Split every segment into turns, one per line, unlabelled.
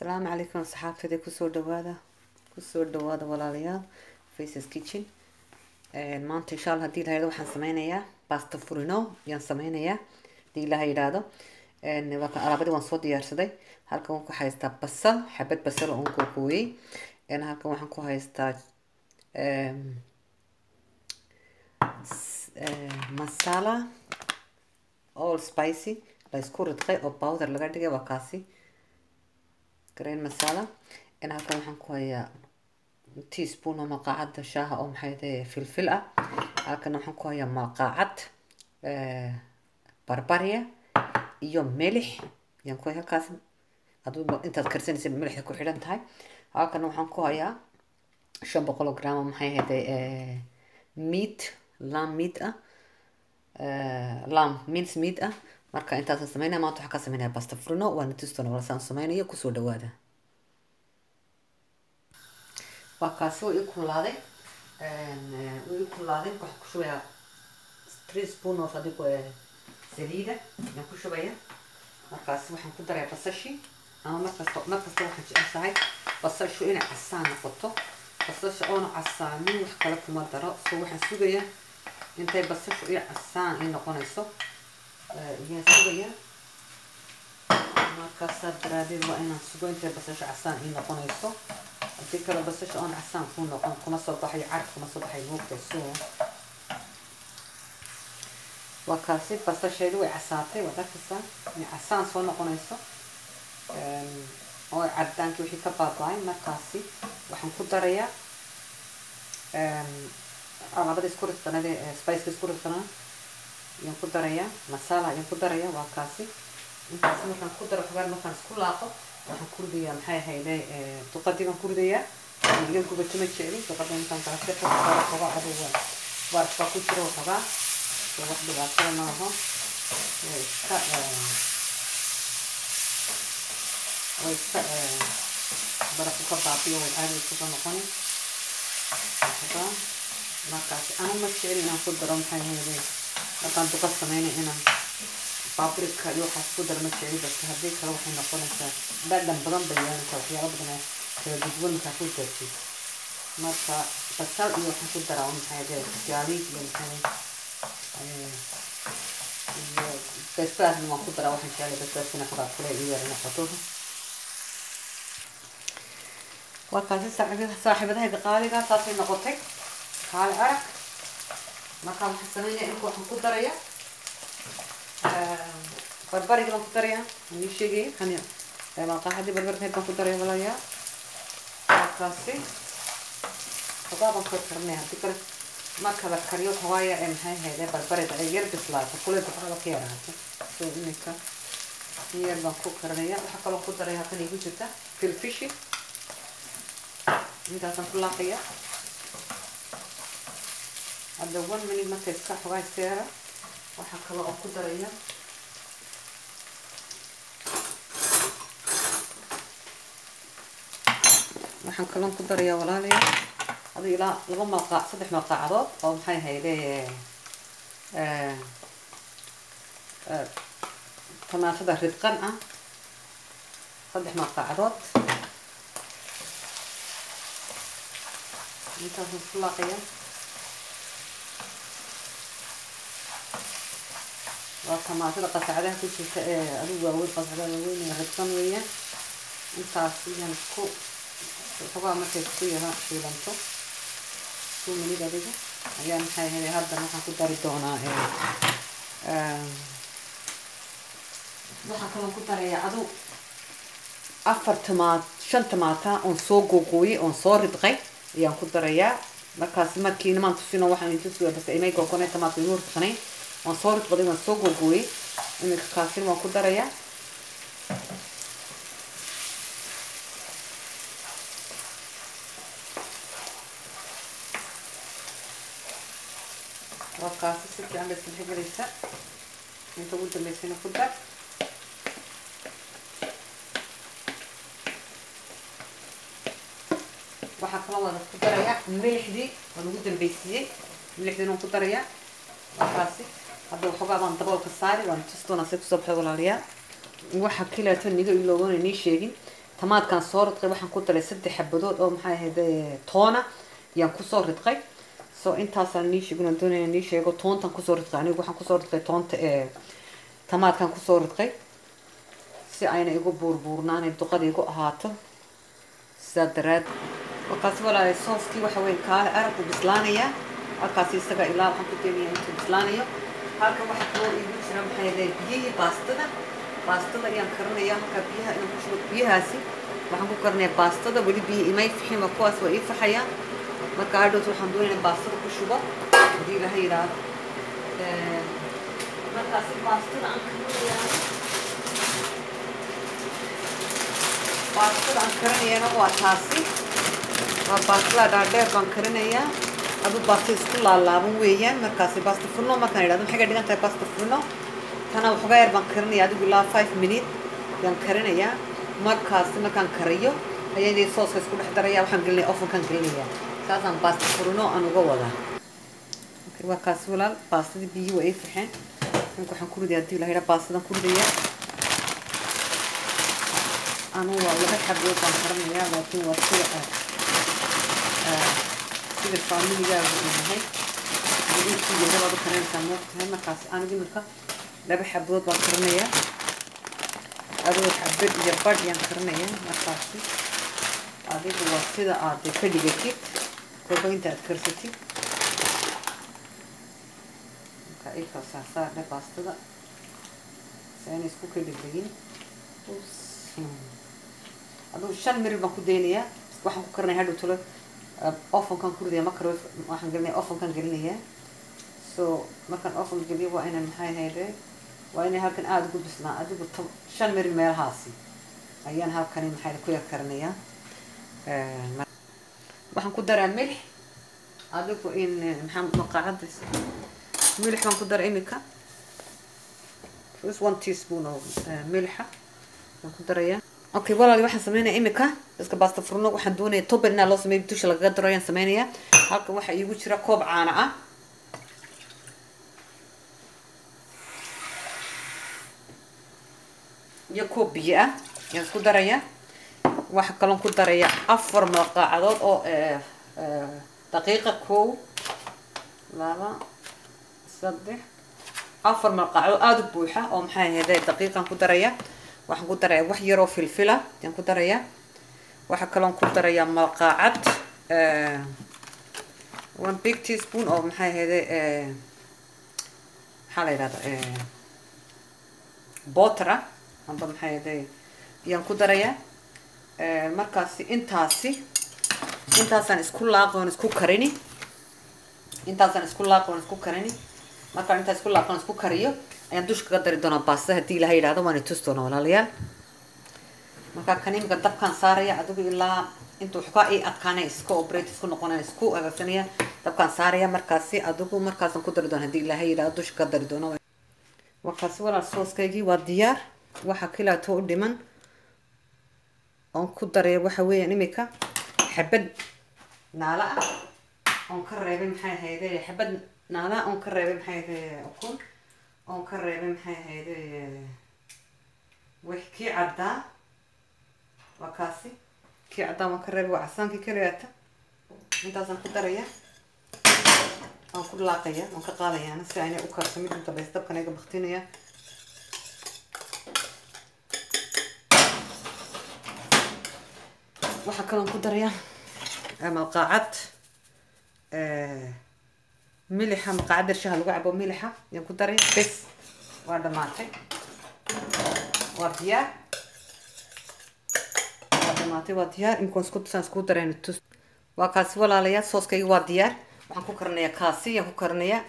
السلام عليكم أصحابتي kusoo dhawaada walaalayaal Faces Kitchen maanta insha Allah hadii la yiraahdo waxaan sameynayaa pasta furino yaan sameynayaa hadii la yiraahdo waa alaabadii waan soo diyaarsaday halkan waxaan ku haystaa basal xabad basal oo aan ku gooyay halkan waxaan ku haystaa masala all spicy la isku ridqay oo powder laga dhigay waa kaasi green masala halkan waxaan ku hayaa teaspoon oo maqaacad shaaha oo maxay tahay filfil ah halkan waxaan ku hayaa maqaacad barbaria iyo milix yaan ku hayaa halkaas aduu intaad karsanaysa milixda ku xidhan tahay halkan waxaan ku hayaa 500 gram oo maxay tahay meat lamb meat lamb mince meat marka intaas sameynaa maanta waxaan ka sameynayaa pasta furino waan tustaan wala saan sameynayo kusoo dhawaada وكاسو يكون لادي كشوية 3 سبون وصديقو سليدة يكون شوية وكاسو وحن كدر يا بصشي أنا مركز واحد أساعد بصشو إنا عسان نقطه بصشو أنا عساني وحكالكم الدراء سو وحن سوغية انتي بصشو إنا عسان إنا قنيسو يا سوغية مركز درادي وإنا سوغو انتي بصشو عسان إنا قنيسو hadii kale basasha aan casaan ku noqon kuma soo baxay carf kuma soo baxay moogta soo waa kaasi basasheedu way casaatay wada kasta in casaan soo noqonayso oo cadaankii wixii ka baabay markaasi waxaan ku darayaa alaabada isku ridqanade spice isku ridqana yaan ku darayaa masala yaan ku darayaa waa kaasi intaas markaan ku daro xagar markaan isku laaqo waxaan ku ridayaa maxay ahaydee duqadigan ku ridayaa iyo gubato ma jecli duqadan intaan kala soo qaado xogaa aduga waa ku jiro xogaa soo wax dhibaato ma aha iska barafu ka baabiyo oo aad u soo noqon xogaa markaas aan ma jecli inaan ku daro maxay ahaydee markaan duqad sameeyay inaan paprika iyo waxa ku dar ma jecli bas hadii kale waxay noqonaysaa dhadhan badan bay yeelanaysaa waxyaabo badan kala duwan ka ku jirto marka basal iyo waxa ku daraa maxay tahay iyo maxay iyo basal ma ku daraa waxa jecel basal ku kale iyo yarna qato wakaasi saaxiibadaha qaaliga taasay noqotay qaali arag marka waxa sameeyay in waxaan ku darayaa بربري كمان كتريا مني شيء خنيا لما قاعد بربر كمان كتريا ولا يا كاسي طبعا كترني هذي كل ما كذا كريوت هواية إن هاي بربري تغير بسلاط كل تفعله كيرا سو إنك هي بنكو كرنيا وحكى لهم كتريا كان يجي جدا في الفيشي إنت أصلا كل حاجة الدوام مني ما تسكح هواي كيرا وحكى لهم كتريا waxaan kaloo ku darayaa walaalayaal hadii ilaa 3 maqaacadood oo maxay ahaydee tamaandada ridqan 3 maqaacadood intaas ku laaqaya waa tamaandada qasacadaha ku jirta adigu waa weyn qasacadaha weyn ridqan weeyaan intaas iyaan ku طبعا ما تسويها في لنتو شو مني دقيقة يعني هاي هذا ما حنكون داري دونا ما حكون كنت داري عدو أفر تمات شن تماتا on soo googooyay on soo ridqay ayaan ku darayaa markaas markii nimaan tusino waxaan inta soo bas imay googone tamaat iyo ridqanay on soo ridqay on soo googooyay imika kaasin waan ku darayaa وكاسي سكي عم بس الحجر يسا انت قلت اللي سينا كده وحكلا الله كده ريا ملح دي ونقول البيسيه ملح دي نقول ريا وكاسي هذا وحقا بان طبق الصاري وان تستونا سكسو بحضر عليها waxa kale tan niga iloogan inii sheegin tamaadkan soo ridqay waxaan ku daray 3 xabadood oo maxay ahayd toona yaan ku soo ridqay soo intaasaan niishiguna doonayna niisheego toontan ku soo ridqay anigu waxaan ku soo ridqay toonta tamaadkan ku soo ridqay si ayna igu buurbuurnaan duqad igu ahaato sadaraad waqas walaa sooskii waxa weyn ka arag u bislaanaya halkaas isaga ilaa waxaan ku deenayaa intuu bislaanayo halka waxa koo igu jira maxay ahayd biyihii baastada ayaan karinayaa halka biyaha inuu ku shubo biyahaasi waxaan ku karinayaa baastada weli biyo imay fixin kuwaas waa ii faxayaan marka hadhow waxaan doonayaa baastada ku shubo hadii la yiraahdo markaas baastada aan karinayaa baastada aan karinayaa waa taasi waa baastada dhaadheer baan karinayaa adu baastada isku laalaaban weeyaan markaas baasta furno markaan idhaahdo maxay ka dhigan tahay baasta furno tana waxoogaa yar baan karinayaa adigu ilaa 5 minute baan karinayaa markaas markaan kariyo ayay sooska isku dhex darayaa waxaan gelinayaa ovenkan gelinayaa saasaan baasta furno aan uga wadaa waa kaas walaal baastadii biyo way fixeen ninka waxaan ku ridayaa hadii la yiraahdo baastadan ku ridayaa anu waa laga xabood baan karinayaa laakiin waa sida familiga yahay intii yaraado kareynsan markaa markaas anigu marka laba xabood baan karinayaa adoo xabad iyo badh yaan karinayaa markaas adigu waa sida aad ka dhigatid kolba inta aad karsatid marka ay fasaasa baastada saan isku kala aduu 5 minute baan ku deenayaa waxaan ku karinayaa hadhow tolo ovenkan ku ridayaa marka waxaan gelinayaa ovenkan gelinayaa soo markaan oven geliyo waa inaan maxay ahayd waa inay halkan aad ugu bisnaa adigu 5 minute meelahaasi ayaan halkan maxay ku yar karinayaa waxaan ku daraa milix adigu in maxaan maqaacadis milix baan ku daraa imika first 1 teaspoon of milxa waan ku darayaa okay walaal waxaan sameeynaa imika iska baasta furno waxaan doonayaa toberna loo sameeyo dusha laga daro ayaan sameeynaa halka waxa iigu jira koob caano ah iyo koob biyo ah ayaan ku darayaa waxa kale ku darayaa 4 maqaacadood oo daqiiqa 1 2 3 4 maqaacadood aad u buuxa oo maxay ahayd daqiiqan ku darayaa waxaan ku darayaa wax yar oo filfila ayaan ku darayaa waxa kale ku darayaa maqaacad 1 big teaspoon oo maxay ahayd waxa la yiraahdaa butter amba maxay ahayd ayaan ku darayaa markaas intaasaan isku laaqoon isku karini marka intaas isku laaqoon isku kariyo ayaan dusha kaga dari doonaa baasta hadii la yiraahdo waan tus doonaa walaalayaal marka kanimka dabkan saaraya adigu ilaa intuu xukaa ay adkaanay isku operate isku noqonay isku agaasanaya dabkan saaraya markaas adigu markaas aan ku dari doonaa hadii la yiraahdo dusha ka dari doonaa waqas walaal sooskaygii waa diyaar waxa kala too dhiman on ku daray waxa weeyaan imika xabad naala ah on ka reebay maxay ahayd xabad naala on ka reebay maxay ahayd ukun on ka reebay maxay ahayd wixii cadda wakaasi kii cadda on ka reebay wacasaanki kaleeta intaasaan ku daraya on ku laaqaya on ka qaadaya si ay u karsamid inta baystabkan ay baqtinaya waxa kale ku daraya maqaacad milix maqaacad shaah lagu cabo milix yaan ku daray bes waa dhamaatay waa diyaar inkoon isku darayno tus waa kaasi walaalayaal sooskayga waa diyaar waxaan ku karinayaa kaasi yaan ku karinayaa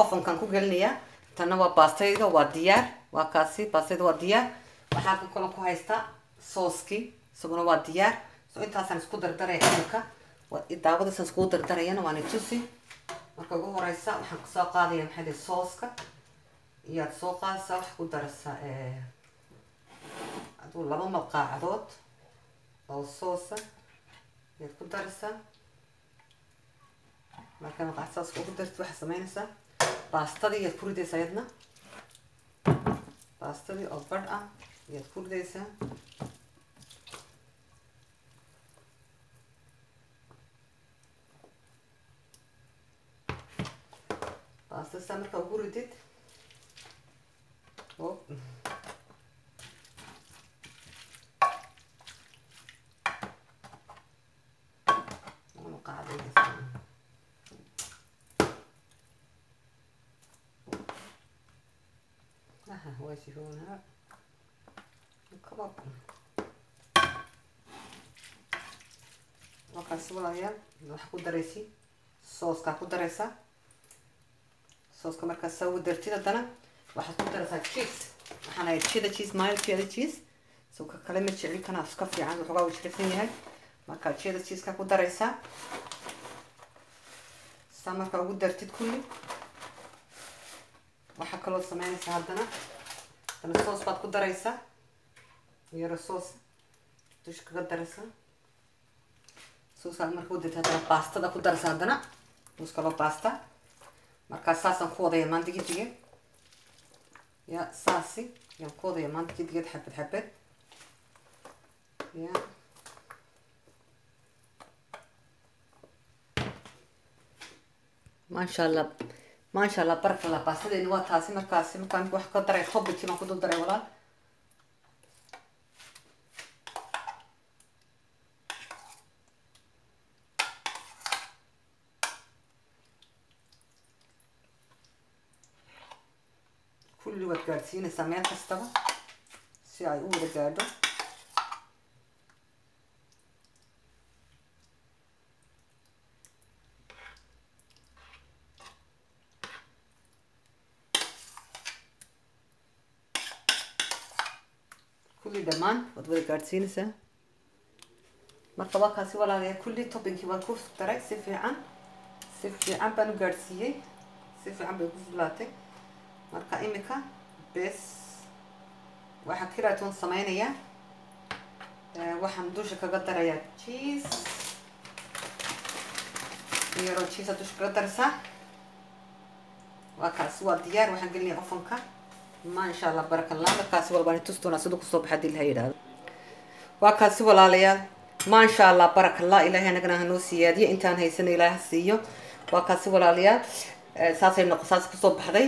ovenkan ku gelinayaa tanna waa baastayda waa diyaar waa kaasi baastayda waa diyaar waxaan kale ku haystaa sooskii isaguna waa diyaar soo intaasaan isku dardaraya imika daawadaasaan isku dardarayana waan tusi marka ugu horeysa waxaan ku soo qaadaya maxay sooska iyo soo qaadaysa wax ku darasa aduu 2 maqaacadood oo soosa iyo ku darasa marka maqaacadas ugu darto waxa sameynaysa baastadii iyo ku ridaysa yadna baastadii oo badh ah iyo ku ridaysa baastada saa markaa ugu ridid واجي هنا الكباب وقاس ولايا waxa ku dareysi sooska ku dareysa sooska marka soo dartida dana waxa ku dareysa cheese waxana cheese mild cheese soo ka kale ma jecel kana iska fiican wuxuu uga wajirsan yahay marka cheese ka ku dareysa samarka ugu dartid kulli waxa kale oo sameynaysa hadana soos baad ku dareysa yara soos dushka ka dareysa sooska marka uu dadta pastada ku dareysa hadana muska loo pasta marka saasan ku wadaya mandigiga ya saasi yan ku wadaya mandigiga xabad ya ما شاء الله بارك الله pastada in waa taasi markaasi markaan wax ka daray khobti ma ku daray walaal kulli wad gaarsiinaysaa meel kastaba si ay u wada gaadho kulli dhamaan wad wada gaarsiinaysaa marka waa kaasi walaalayaal kulli toppingkii waan ku daray si fiican baan u gaarsiiyey si fiican bay ku fulaatay marka imika bes waxa kiraatoon sameynaya waxaan dusha kaga darayaa cheese yaro cheese dusha kaga darsa waa kaasi waa diyaar waxaan gelinayaa ofanka ما شاء الله بارك الله markaas walbaan tustuna sidoo ku soo baxay la yiraahdo waa kaasi walaalayaal ما شاء الله بارك الله ilaahay anagana hanoo siyaadiyo intaan haysan ilaahay siiyo waa kaasi walaalayaal saasay noqosaas ku soo baxday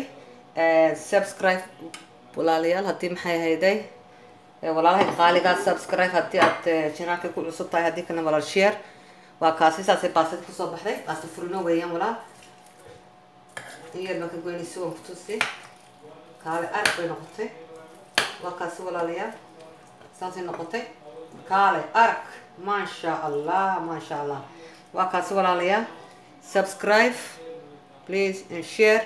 subscribe walaalayaal hadii maxay hayday walaalahay qaaliga subscribe hadii aad channelka ku cusub tahay hadii kana walaal share waa kaasi saasay baasad ku soo baxday baasad furino weeyaan walaal iyada ka goynayso oo tusi kaale arag bay noqotay waa kaasi walaalayaal saasay noqotay kaale arag ما شاء الله waa kaasi walaalayaal subscribe please and share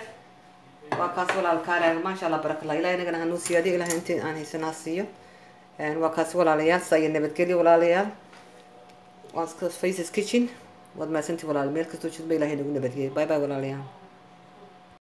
waa kaasi walaal kaale ما شاء الله بارك الله ilaahay nagana hanoo siyaadiyo ilaahay intii aan haysanaa siiyo waa kaasi walaalayaal say nabadgelyo walaalayaal waa Faces Kitchen wad maasantii walaal meel kasto jidba ilaahay nagu nabadgelyo bye bye walaalayaal